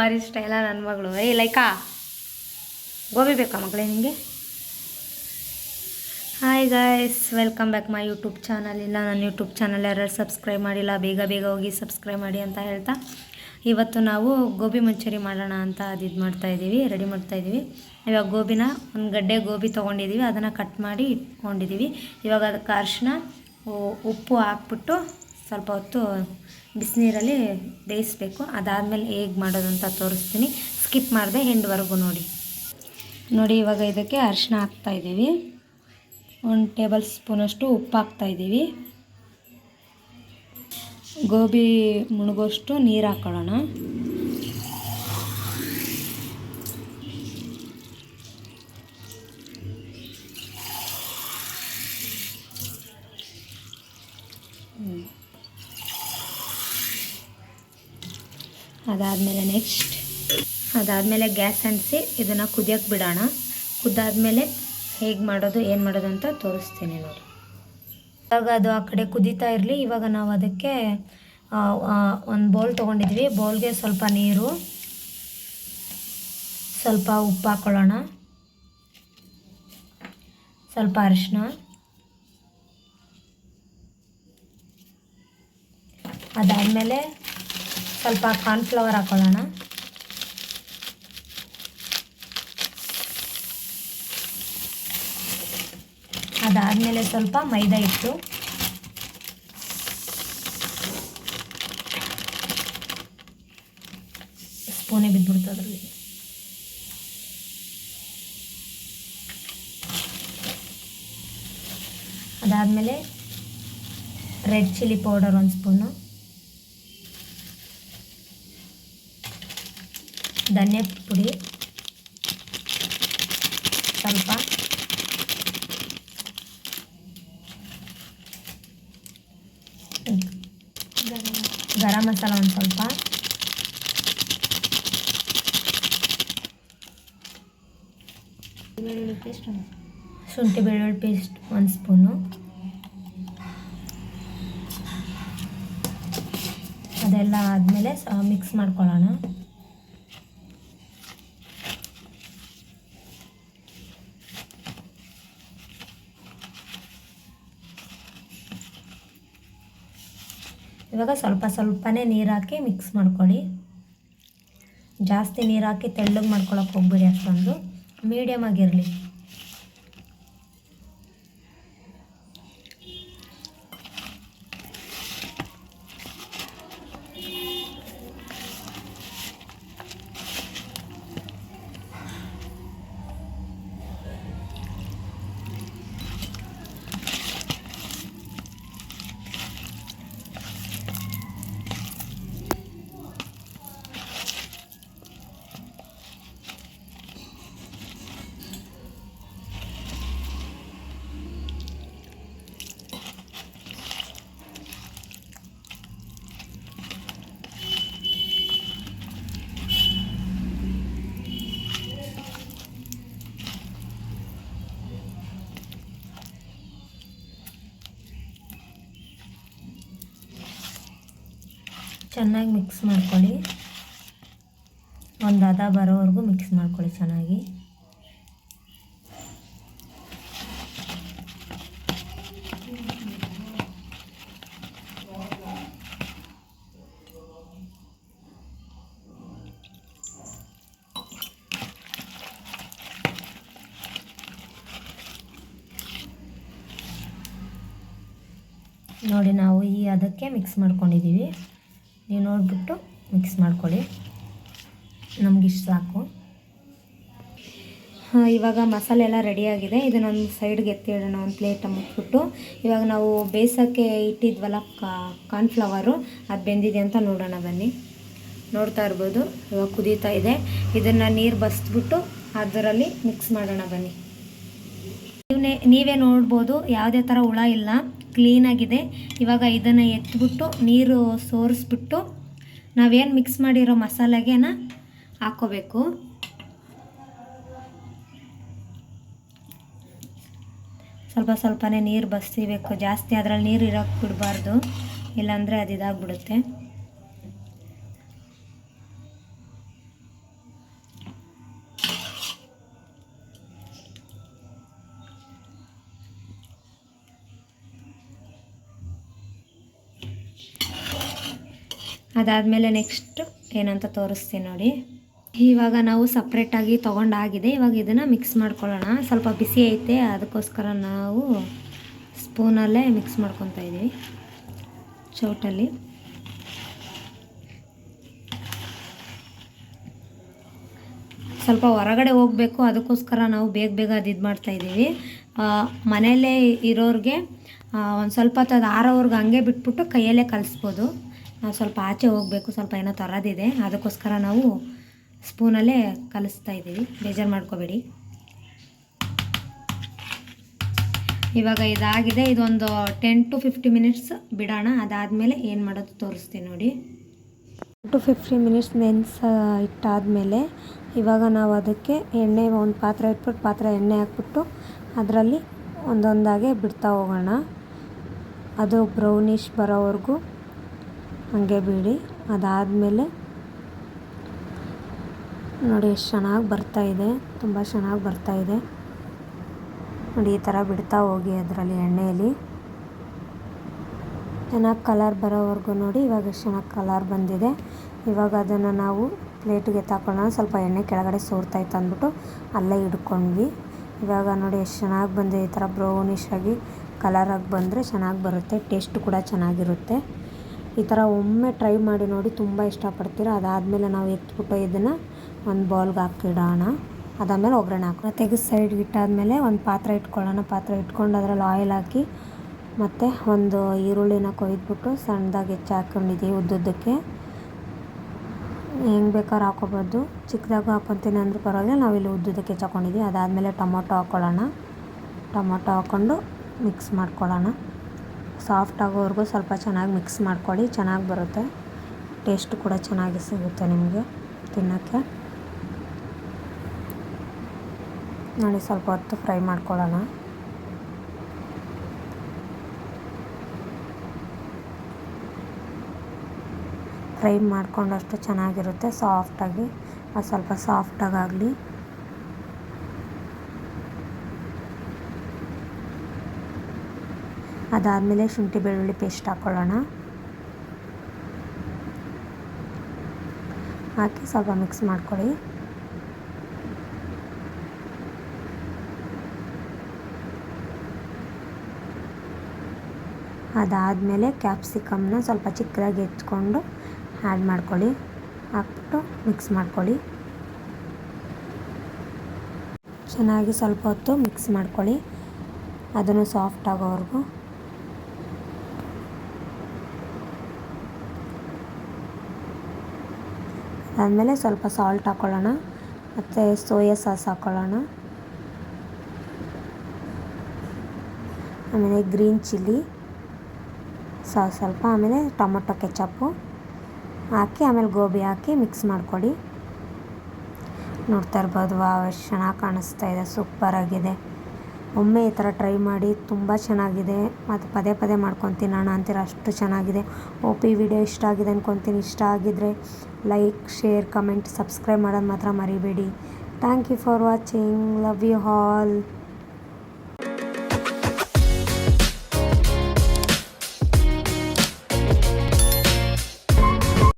ಭಾರಿ ಸ್ಟೈಲ ನನ್ನ ಮಗಳು. ಲೈಕಾ ಗೋಬಿ ಬೇಕಾ ಮಗಳೇ ನಿಮಗೆ? Hi guys, welcome back my YouTube channel. ಇಲ್ಲ ನನ್ನ ಯೂಟ್ಯೂಬ್ ಚಾನಲ್ ಯಾರು ಸಬ್ಸ್ಕ್ರೈಬ್ ಮಾಡಿಲ್ಲ, ಬೇಗ ಬೇಗ ಹೋಗಿ ಸಬ್ಸ್ಕ್ರೈಬ್ ಮಾಡಿ ಅಂತ ಹೇಳ್ತಾ, ಇವತ್ತು ನಾವು ಗೋಬಿ ಮಂಚೂರಿ ಮಾಡೋಣ ಅಂತ ಇದು ಮಾಡ್ತಾಯಿದ್ದೀವಿ, ರೆಡಿ ಮಾಡ್ತಾಯಿದ್ದೀವಿ. ಇವಾಗ ಗೋಬಿನ ಒಂದು ಗಡ್ಡೆ ಗೋಬಿ ತೊಗೊಂಡಿದ್ದೀವಿ, ಅದನ್ನು ಕಟ್ ಮಾಡಿ ಇಟ್ಕೊಂಡಿದ್ದೀವಿ. ಇವಾಗ ಅದಕ್ಕೆ ಅರಿಶಿನ ಉಪ್ಪು ಹಾಕ್ಬಿಟ್ಟು ಸ್ವಲ್ಪ ಹೊತ್ತು ಬಿಸಿನೀರಲ್ಲಿ ಬೇಯಿಸಬೇಕು. ಅದಾದಮೇಲೆ ಹೇಗೆ ಮಾಡೋದು ಅಂತ ತೋರಿಸ್ತೀನಿ, ಸ್ಕಿಪ್ ಮಾಡಿದೆ ಎಂಡ್ವರೆಗೂ ನೋಡಿ. ಇವಾಗ ಇದಕ್ಕೆ ಅರಿಶಿನ ಹಾಕ್ತಾಯಿದ್ದೀವಿ, 1 ಟೇಬಲ್ ಸ್ಪೂನಷ್ಟು ಉಪ್ಪು ಹಾಕ್ತಾಯಿದ್ದೀವಿ, ಗೋಬಿ ಮುಳುಗೋಷ್ಟು ನೀರು ಹಾಕೊಳ್ಳೋಣ. ಅದಾದಮೇಲೆ ಗ್ಯಾಸ್ ಅಂಟಿಸಿ ಇದನ್ನು ಕುದಿಯೋಕ್ಕೆ ಬಿಡೋಣ. ಕುದ್ದಾದ್ಮೇಲೆ ಹೇಗೆ ಮಾಡೋದು ಏನು ಮಾಡೋದು ಅಂತ ತೋರಿಸ್ತೀನಿ ನೋಡಿ. ಇವಾಗ ಅದು ಆ ಕಡೆ ಕುದೀತಾ ಇರಲಿ. ಇವಾಗ ನಾವು ಅದಕ್ಕೆ ಒಂದು ಬೌಲ್ ತೊಗೊಂಡಿದ್ವಿ, ಬೌಲ್ಗೆ ಸ್ವಲ್ಪ ನೀರು, ಸ್ವಲ್ಪ ಉಪ್ಪು ಹಾಕ್ಕೊಳ್ಳೋಣ, ಸ್ವಲ್ಪ ಅರಿಶಿನ, ಅದಾದಮೇಲೆ ಸ್ವಲ್ಪ ಕಾರ್ನ್ಫ್ಲವರ್ ಹಾಕ್ಕೊಳ್ಳೋಣ, ಅದಾದಮೇಲೆ ಸ್ವಲ್ಪ ಮೈದಾ ಹಿಟ್ಟು, ಸ್ಪೂನೇ ಬಿದ್ದುಬಿಡ್ತು ಅದರಲ್ಲಿ. ಅದಾದಮೇಲೆ ರೆಡ್ ಚಿಲ್ಲಿ ಪೌಡರ್ 1 ಸ್ಪೂನು, ಧನಿಯಾ ಪುಡಿ ಸ್ವಲ್ಪ, ಗರಂ ಮಸಾಲ ಒಂದು ಸ್ವಲ್ಪ, ಶುಂಠಿ ಬೆಳ್ಳುಳ್ಳಿ ಪೇಸ್ಟ್ 1 ಸ್ಪೂನು. ಅದೆಲ್ಲ ಆದಮೇಲೆ ಮಿಕ್ಸ್ ಮಾಡ್ಕೊಳ್ಳೋಣ. ಇವಾಗ ಸ್ವಲ್ಪ ಸ್ವಲ್ಪನೇ ನೀರು ಹಾಕಿ ಮಿಕ್ಸ್ ಮಾಡ್ಕೊಳ್ಳಿ. ಜಾಸ್ತಿ ನೀರು ಹಾಕಿ ತೆಳ್ಳಗೆ ಮಾಡ್ಕೊಳಕ್ಕೆ ಹೋಗ್ಬೇಡಿ, ಅಷ್ಟೊಂದು ಮೀಡಿಯಮ್ ಆಗಿರಲಿ. ಚೆನ್ನಾಗಿ ಮಿಕ್ಸ್ ಮಾಡ್ಕೊಳ್ಳಿ, ಒಂದು ಹದ ಬರೋವರೆಗೂ ಮಿಕ್ಸ್ ಮಾಡ್ಕೊಳ್ಳಿ ಚೆನ್ನಾಗಿ. ನೋಡಿ, ನಾವು ಅದಕ್ಕೆ ಮಿಕ್ಸ್ ಮಾಡ್ಕೊಂಡಿದ್ದೀವಿ. ನೀವು ನೋಡಿಬಿಟ್ಟು ಮಿಕ್ಸ್ ಮಾಡ್ಕೊಳ್ಳಿ, ನಮಗಿಷ್ಟು ಸಾಕು. ಇವಾಗ ಮಸಾಲೆ ಎಲ್ಲ ರೆಡಿಯಾಗಿದೆ. ಇದನ್ನೊಂದು ಸೈಡ್ಗೆ ಎತ್ತಿಡೋಣ, ಒಂದು ಪ್ಲೇಟ್ ಮುಚ್ಚಿಬಿಟ್ಟು. ಇವಾಗ ನಾವು ಬೇಯಿಸೋಕ್ಕೆ ಇಟ್ಟಿದ್ವಲ್ಲ ಕಾರ್ನ್ಫ್ಲವರು, ಅದು ಬೆಂದಿದೆ ಅಂತ ನೋಡೋಣ ಬನ್ನಿ. ನೋಡ್ತಾ ಇರ್ಬೋದು, ಇವಾಗ ಕುದೀತಾ ಇದೆ. ಇದನ್ನು ನೀರು ಬಸಿದ್ಬಿಟ್ಟು ಅದರಲ್ಲಿ ಮಿಕ್ಸ್ ಮಾಡೋಣ ಬನ್ನಿ. ನೀವೇ ನೋಡ್ಬೋದು, ಯಾವುದೇ ಥರ ಹುಳ ಇಲ್ಲ, ಕ್ಲೀನಾಗಿದೆ. ಇವಾಗ ಇದನ್ನು ಎತ್ಬಿಟ್ಟು ನೀರು ಸೋರಿಸ್ಬಿಟ್ಟು ನಾವೇನು ಮಿಕ್ಸ್ ಮಾಡಿರೋ ಮಸಾಲೆಗೆನ ಹಾಕ್ಕೋಬೇಕು. ಸ್ವಲ್ಪ ಸ್ವಲ್ಪನೇ ನೀರು ಬಸಿಬೇಕು, ಜಾಸ್ತಿ ಅದರಲ್ಲಿ ನೀರು ಇರೋಕ್ಕೆ ಬಿಡಬಾರ್ದು, ಇಲ್ಲಾಂದರೆ ಅದು ಇದಾಗ್ಬಿಡುತ್ತೆ. ಅದಾದಮೇಲೆ ನೆಕ್ಸ್ಟ್ ಏನಂತ ತೋರಿಸ್ತೀನಿ ನೋಡಿ. ಇವಾಗ ನಾವು ಸಪ್ರೇಟಾಗಿ ತೊಗೊಂಡಾಗಿದೆ. ಇವಾಗ ಇದನ್ನು ಮಿಕ್ಸ್ ಮಾಡ್ಕೊಳ್ಳೋಣ. ಸ್ವಲ್ಪ ಬಿಸಿ ಐತೆ, ಅದಕ್ಕೋಸ್ಕರ ನಾವು ಸ್ಪೂನಲ್ಲೇ ಮಿಕ್ಸ್ ಮಾಡ್ಕೊತಾ ಇದ್ದೀವಿ, ಚೌಟಲ್ಲಿ. ಸ್ವಲ್ಪ ಹೊರಗಡೆ ಹೋಗಬೇಕು, ಅದಕ್ಕೋಸ್ಕರ ನಾವು ಬೇಗ ಅದು ಇದು ಮಾಡ್ತಾಯಿದ್ದೀವಿ. ಮನೆಯಲ್ಲೇ ಇರೋರಿಗೆ ಒಂದು ಸ್ವಲ್ಪ ಹೊತ್ತು ಅದು ಆರೋವರೆಗೆ ಹಂಗೆ ಬಿಟ್ಬಿಟ್ಟು ಕೈಯಲ್ಲೇ ಕಲಿಸ್ಬೋದು. ನಾವು ಸ್ವಲ್ಪ ಆಚೆ ಹೋಗಬೇಕು, ಸ್ವಲ್ಪ ಏನೋ ತರೋದಿದೆ, ಅದಕ್ಕೋಸ್ಕರ ನಾವು ಸ್ಪೂನಲ್ಲೇ ಕಲಿಸ್ತಾ ಇದ್ದೀವಿ, ಬೇಜಾರು ಮಾಡ್ಕೋಬೇಡಿ. ಇವಾಗ ಇದಾಗಿದೆ. ಇದೊಂದು 10 to 15 ಮಿನಿಟ್ಸ್ ಬಿಡೋಣ. ಅದಾದಮೇಲೆ ಏನು ಮಾಡೋದು ತೋರಿಸ್ತೀನಿ ನೋಡಿ. 10 to 15 ಮಿನಿಟ್ಸ್ ಇಟ್ಟಾದಮೇಲೆ ಇವಾಗ ನಾವು ಅದಕ್ಕೆ ಎಣ್ಣೆ, ಒಂದು ಪಾತ್ರೆ ಇಟ್ಬಿಟ್ಟು ಪಾತ್ರೆ ಎಣ್ಣೆ ಹಾಕ್ಬಿಟ್ಟು ಅದರಲ್ಲಿ ಒಂದೊಂದಾಗೆ ಬಿಡ್ತಾ ಹೋಗೋಣ. ಅದು ಬ್ರೌನಿಷ್ ಬರೋವರೆಗೂ ಹಾಗೆ ಬಿಡಿ. ಅದಾದಮೇಲೆ ನೋಡಿ ಎಷ್ಟು ಚೆನ್ನಾಗಿ ಬರ್ತಾಯಿದೆ, ತುಂಬ ಚೆನ್ನಾಗಿ ಬರ್ತಾಯಿದೆ ನೋಡಿ. ಈ ಥರ ಬಿಡ್ತಾ ಹೋಗಿ ಅದರಲ್ಲಿ ಎಣ್ಣೆಯಲ್ಲಿ ಚೆನ್ನಾಗಿ ಕಲರ್ ಬರೋವರೆಗೂ ನೋಡಿ. ಇವಾಗ ಎಷ್ಟು ಚೆನ್ನಾಗಿ ಕಲರ್ ಬಂದಿದೆ. ಇವಾಗ ಅದನ್ನು ನಾವು ಪ್ಲೇಟಿಗೆ ತಗೊಳ್ಳೋಣ. ಸ್ವಲ್ಪ ಎಣ್ಣೆ ಕೆಳಗಡೆ ಸೋರ್ತಾಯಿತ್ತು ಅಂದ್ಬಿಟ್ಟು ಅಲ್ಲೇ ಹಿಡ್ಕೊಂಡ್ವಿ. ಇವಾಗ ನೋಡಿ ಎಷ್ಟು ಚೆನ್ನಾಗಿ ಬಂದಿದೆ. ಈ ಥರ ಬ್ರೌನಿಷ್ ಆಗಿ ಕಲರಾಗಿ ಬಂದರೆ ಚೆನ್ನಾಗಿ ಬರುತ್ತೆ, ಟೇಸ್ಟ್ ಕೂಡ ಚೆನ್ನಾಗಿರುತ್ತೆ. ಈ ಥರ ಒಮ್ಮೆ ಟ್ರೈ ಮಾಡಿ ನೋಡಿ, ತುಂಬ ಇಷ್ಟಪಡ್ತೀರ. ಅದಾದಮೇಲೆ ನಾವು ಎತ್ಬಿಟ್ಟು ಇದನ್ನು ಒಂದು ಬೌಲ್ಗೆ ಹಾಕಿಡೋಣ. ಅದಾದಮೇಲೆ ಒಗ್ಗರಣೆ ಹಾಕೋಣ. ತೆಗೆದು ಸೈಡ್ಗೆ ಇಟ್ಟಾದಮೇಲೆ ಒಂದು ಪಾತ್ರೆ ಇಟ್ಕೊಳ್ಳೋಣ. ಪಾತ್ರೆ ಇಟ್ಕೊಂಡು ಅದರಲ್ಲಿ ಆಯಿಲ್ ಹಾಕಿ ಮತ್ತು ಒಂದು ಈರುಳ್ಳಿನ ಕೊಯ್ದುಬಿಟ್ಟು ಸಣ್ಣದಾಗಿ ಹೆಚ್ಚಿ ಹಾಕ್ಕೊಂಡಿದ್ದೀವಿ. ಉದ್ದುದ್ದಕ್ಕೆ ಹೆಂಗೆ ಬೇಕಾದ್ರೂ ಹಾಕೋಬೋದು, ಚಿಕ್ಕದಾಗೂ ಹಾಕ್ಕೊತೀನಿ ಅಂದರೂ ಪರವಾಗಿಲ್ಲ. ನಾವಿಲ್ಲಿ ಉದ್ದುದ್ದಕ್ಕೆ ಹೆಚ್ಚಾಕೊಂಡಿದ್ದೀವಿ. ಅದಾದಮೇಲೆ ಟೊಮೊಟೊ ಹಾಕ್ಕೊಳ್ಳೋಣ. ಟೊಮೊಟೊ ಹಾಕ್ಕೊಂಡು ಮಿಕ್ಸ್ ಮಾಡ್ಕೊಳ್ಳೋಣ. ಸಾಫ್ಟ್ ಆಗೋವರೆಗೂ ಸ್ವಲ್ಪ ಚೆನ್ನಾಗಿ ಮಿಕ್ಸ್ ಮಾಡ್ಕೊಳ್ಳಿ, ಚೆನ್ನಾಗಿ ಬರುತ್ತೆ. ಟೇಸ್ಟ್ ಕೂಡ ಚೆನ್ನಾಗಿ ಸಿಗುತ್ತೆ ನಿಮಗೆ ತಿನ್ನೋಕ್ಕೆ. ನೋಡಿ ಸ್ವಲ್ಪ ಹೊತ್ತು ಫ್ರೈ ಮಾಡ್ಕೊಳ್ಳೋಣ. ಫ್ರೈ ಮಾಡ್ಕೊಂಡಷ್ಟು ಚೆನ್ನಾಗಿರುತ್ತೆ, ಸಾಫ್ಟಾಗಿ. ಅದು ಸ್ವಲ್ಪ ಸಾಫ್ಟಾಗಲಿ. ಅದಾದಮೇಲೆ ಶುಂಠಿ ಬೆಳ್ಳುಳ್ಳಿ ಪೇಸ್ಟ್ ಹಾಕ್ಕೊಳ್ಳೋಣ. ಹಾಕಿ ಸ್ವಲ್ಪ ಮಿಕ್ಸ್ ಮಾಡ್ಕೊಳ್ಳಿ. ಅದಾದಮೇಲೆ ಕ್ಯಾಪ್ಸಿಕಮ್ನ ಸ್ವಲ್ಪ ಚಿಕ್ಕದಾಗಿ ಹೆಚ್ಕೊಂಡು ಆ್ಯಡ್ ಮಾಡ್ಕೊಳ್ಳಿ. ಹಾಕ್ಬಿಟ್ಟು ಮಿಕ್ಸ್ ಮಾಡ್ಕೊಳ್ಳಿ. ಚೆನ್ನಾಗಿ ಸ್ವಲ್ಪ ಹೊತ್ತು ಮಿಕ್ಸ್ ಮಾಡ್ಕೊಳ್ಳಿ, ಅದನ್ನು ಸಾಫ್ಟ್ ಆಗೋವರೆಗೂ. ಅದಾದಮೇಲೆ ಸ್ವಲ್ಪ ಸಾಲ್ಟ್ ಹಾಕ್ಕೊಳ್ಳೋಣ ಮತ್ತು ಸೋಯಾ ಸಾಸ್ ಹಾಕ್ಕೊಳ್ಳೋಣ. ಆಮೇಲೆ ಗ್ರೀನ್ ಚಿಲ್ಲಿ ಸಾಸ್ ಸ್ವಲ್ಪ, ಆಮೇಲೆ ಟೊಮೊಟೊ ಕೆಚಪ್ಪು ಹಾಕಿ ಆಮೇಲೆ ಗೋಬಿ ಹಾಕಿ ಮಿಕ್ಸ್ ಮಾಡ್ಕೊಳ್ಳಿ. ನೋಡ್ತಾ ಇರ್ಬೋದು, ಎಷ್ಟು ಚೆನ್ನಾಗಿ ಕಾಣಿಸ್ತಾ ಇದೆ, ಸೂಪರಾಗಿದೆ. ಒಮ್ಮೆ ಈ ಥರ ಟ್ರೈ ಮಾಡಿ, ತುಂಬ ಚೆನ್ನಾಗಿದೆ. ಮತ್ತು ಪದೇ ಪದೇ ಮಾಡ್ಕೊಂಡು ತಿನ್ನೋಣ ಅಂತೀರ, ಅಷ್ಟು ಚೆನ್ನಾಗಿದೆ. ಹೋಪ್ ಈ ವಿಡಿಯೋ ಇಷ್ಟ ಆಗಿದೆ ಅಂದ್ಕೊತೀನಿ. ಇಷ್ಟ ಆಗಿದ್ದರೆ ಲೈಕ್, ಶೇರ್, ಕಮೆಂಟ್, ಸಬ್ಸ್ಕ್ರೈಬ್ ಮಾಡೋದು ಮಾತ್ರ ಮರಿಬೇಡಿ. Thank you for watching. Love you all.